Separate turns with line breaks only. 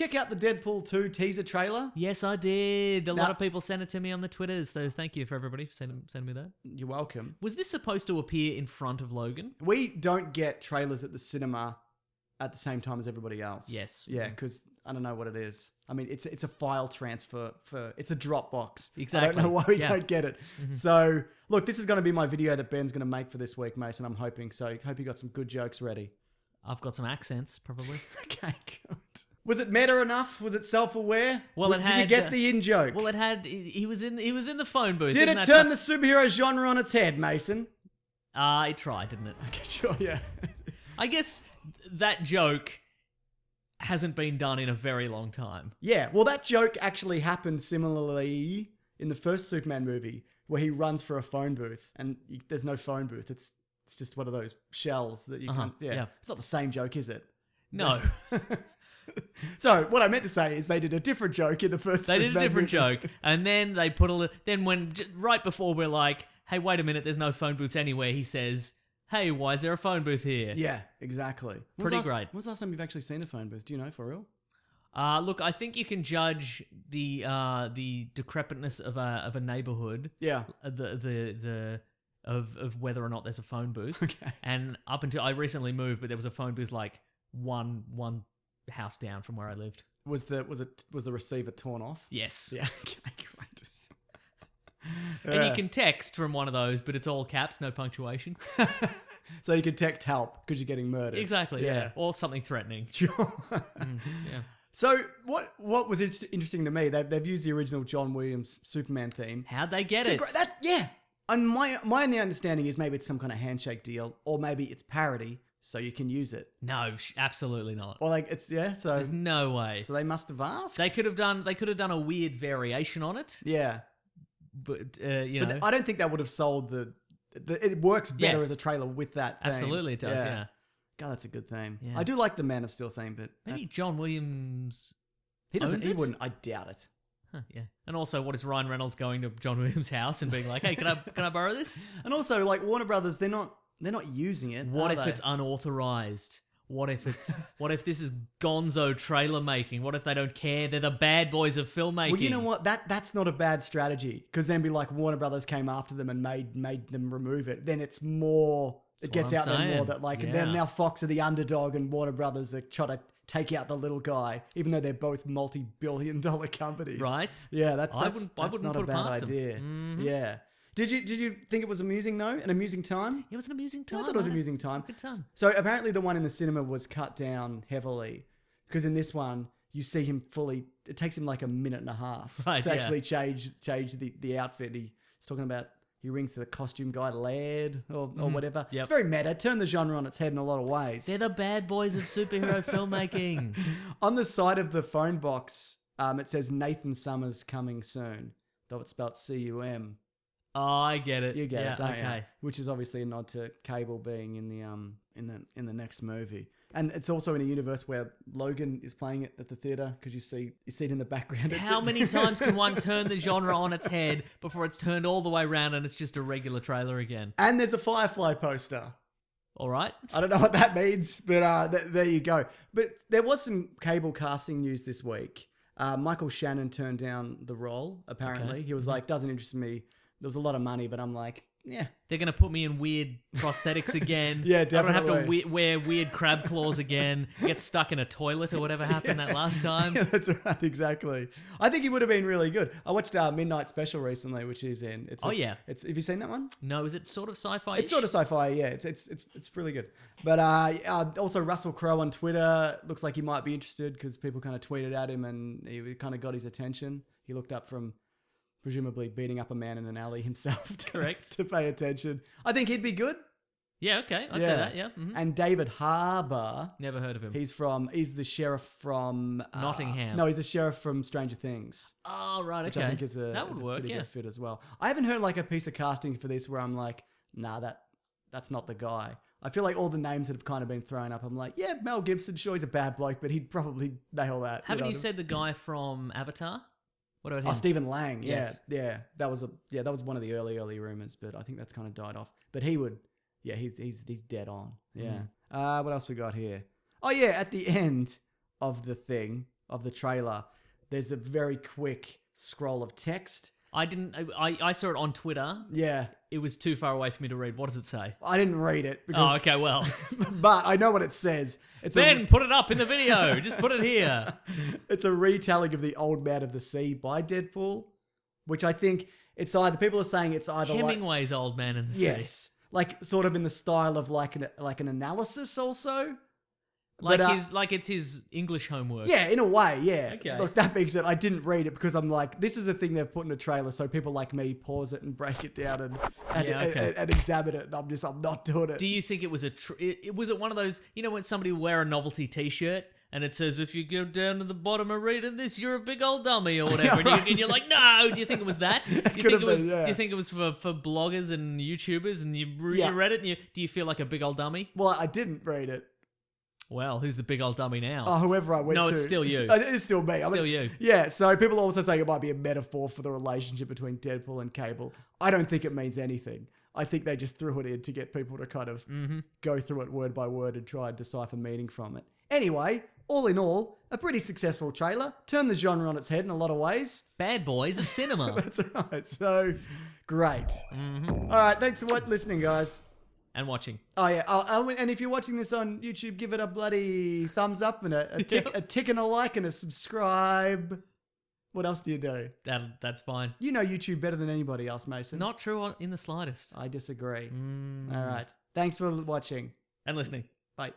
check out the Deadpool 2 teaser trailer?
Yes, I did. A lot of people sent it to me on the Twitters. So thank you for everybody for sending me that.
You're welcome.
Was this supposed to appear in front of Logan?
We don't get trailers at the cinema at the same time as everybody else.
Yes.
Yeah, because I don't know what it is. I mean, it's a file transfer it's a Dropbox.
Exactly.
I don't know why we don't get it. So, look, this is going to be my video that Ben's going to make for this week, Mason. I'm hoping. So, hope you got some good jokes ready.
I've got some accents, probably.
Okay, good. Was it meta enough? Was it self-aware?
Well, it had.
Did you get the in-joke?
Well, it had. He was in the phone booth.
Did it turn the superhero genre on its head, Mason?
It tried, didn't it?
Okay, sure, yeah.
I guess that joke hasn't been done in a very long time.
Yeah, well, that joke actually happened similarly in the first Superman movie, where he runs for a phone booth, and there's no phone booth. It's just one of those shells that you can. Yeah, it's not the same joke, is it?
No.
So what I meant to say is they did a different joke in the first.
They did a
Superman
different
movie.
joke, and then they put right before we're like, hey, wait a minute, there's no phone booths anywhere. He says, hey, why is there a phone booth here?
Yeah, exactly.
Pretty great.
When's the last time you've actually seen a phone booth? Do you know, for real?
Look, I think you can judge the decrepitness of a neighborhood.
Yeah.
Of whether or not there's a phone booth.
Okay.
And up until I recently moved, but there was a phone booth like one house down from where I lived.
Was the receiver torn off?
Yes.
Yeah. Okay, great.
And you can text from one of those, but it's all caps, no punctuation.
So you can text help because you're getting murdered.
Exactly. Yeah. Or something threatening.
Sure.
Yeah.
So what was interesting to me? They've used the original John Williams Superman theme.
How'd they get it?
Yeah. And my only understanding is maybe it's some kind of handshake deal, or maybe it's parody, so you can use it.
No, absolutely not.
Or like it's so
There's no way.
So they must have asked.
They could have done a weird variation on it.
Yeah.
But
I don't think that would have sold it works better as a trailer with that theme.
Absolutely it does, yeah.
God, that's a good theme.
Yeah.
I do like the Man of Steel theme, but
maybe John Williams
he doesn't.
owns
He
it?
wouldn't. I doubt it.
Huh, yeah. And also, what is Ryan Reynolds going to John Williams' house and being like, hey, can I borrow this?
And also, like Warner Brothers, they're not using it.
What if it's unauthorized? What if this is gonzo trailer making? What if they don't care? They're the bad boys of filmmaking.
Well, you know what? That's not a bad strategy, because then be like Warner Brothers came after them and made them remove it. Then it's more. It gets out there more that then now Fox are the underdog and Warner Brothers are trying to take out the little guy, even though they're both multi-billion-dollar companies.
Right?
Yeah, that's
wouldn't
not a
put it
bad
past
idea.
them.
Yeah. Did you think it was amusing though? An amusing time?
It was an amusing time.
I thought it was an amusing time.
Good time.
So apparently the one in the cinema was cut down heavily, because in this one you see him fully. It takes him like a minute and a half to actually change the outfit. He's talking about. He rings to the costume guy, Laird, or whatever.
Yep.
It's very meta. Turn the genre on its head in a lot of ways.
They're the bad boys of superhero filmmaking.
On the side of the phone box, it says Nathan Summers coming soon, though it's spelled C-U-M.
Oh, I get it.
You get it, don't you?
Okay.
Which is obviously a nod to Cable being in the next movie. And it's also in a universe where Logan is playing it at the theater, because you see it in the background.
How many times can one turn the genre on its head before it's turned all the way around and it's just a regular trailer again?
And there's a Firefly poster.
All right.
I don't know what that means, but there you go. But there was some Cable casting news this week. Michael Shannon turned down the role, apparently.
Okay.
He was like, doesn't interest me. There was a lot of money, but I'm like, yeah.
They're going to put me in weird prosthetics again.
Yeah,
definitely. I don't have
definitely.
to wear weird crab claws again, get stuck in a toilet or whatever happened that last time.
Yeah, that's right, exactly. I think he would have been really good. I watched Midnight Special recently, which is in. Have you seen that one?
No, is it sort of sci-fi?
It's sort of sci-fi, yeah. It's really good. But also Russell Crowe on Twitter looks like he might be interested, because people kind of tweeted at him and he kind of got his attention. He looked up from presumably beating up a man in an alley himself to pay attention. I think he'd be good.
Yeah, okay. I'd say that, yeah. Mm-hmm.
And David Harbour.
Never heard of him.
He's the sheriff from...
Nottingham.
No, he's the sheriff from Stranger Things.
Oh, right,
which
okay.
I think is
that would work,
pretty good fit as well. I haven't heard like a piece of casting for this where I'm like, nah, that's not the guy. I feel like all the names that have kind of been thrown up, I'm like, yeah, Mel Gibson, sure, he's a bad bloke, but he'd probably nail that.
Haven't you said the guy from Avatar? What about him?
Oh, Stephen Lang.
Yes.
Yeah. That was one of the early rumors, but I think that's kind of died off. But he would, yeah, he's dead on. Yeah. What else we got here? Oh yeah, at the end of the thing, of the trailer, there's a very quick scroll of text.
I saw it on Twitter.
Yeah.
It was too far away for me to read. What does it say?
I didn't read it. Because,
Oh, okay, well.
but I know what it says. It's
Ben, put it up in the video. Just put it here.
It's a retelling of The Old Man of the Sea by Deadpool, which I think it's either, people are saying it's either
Hemingway's Old Man in the Sea.
yes, like sort of in the style of like an analysis also.
Like
But,
it's his English homework.
yeah, in a way, yeah.
Okay.
Look, that being said, I didn't read it because I'm like, this is a thing they've put in a trailer, so people like me pause it and break it down and examine it, and I'm not doing it.
Do you think it was was it one of those, when somebody wear a novelty t-shirt and it says, if you go down to the bottom and reading this, you're a big old dummy or whatever, and you're like, no, do you think it was that? Do you think it was for bloggers and YouTubers and you read it and do you feel like a big old dummy?
Well, I didn't read it.
Well, who's the big old dummy now?
Oh, whoever I went to.
No, it's still you.
It is still me.
Still you.
Yeah, so people are also saying it might be a metaphor for the relationship between Deadpool and Cable. I don't think it means anything. I think they just threw it in to get people to kind of go through it word by word and try and decipher meaning from it. Anyway, all in all, a pretty successful trailer. Turned the genre on its head in a lot of ways.
Bad boys of cinema.
That's right. So, great. All right, thanks for listening, guys.
And watching.
Oh, yeah. And if you're watching this on YouTube, give it a bloody thumbs up and a tick and a like and a subscribe. What else do you do?
That's fine.
You know YouTube better than anybody else, Mason.
Not true in the slightest.
I disagree. All right. Thanks for watching.
And listening.
Bye.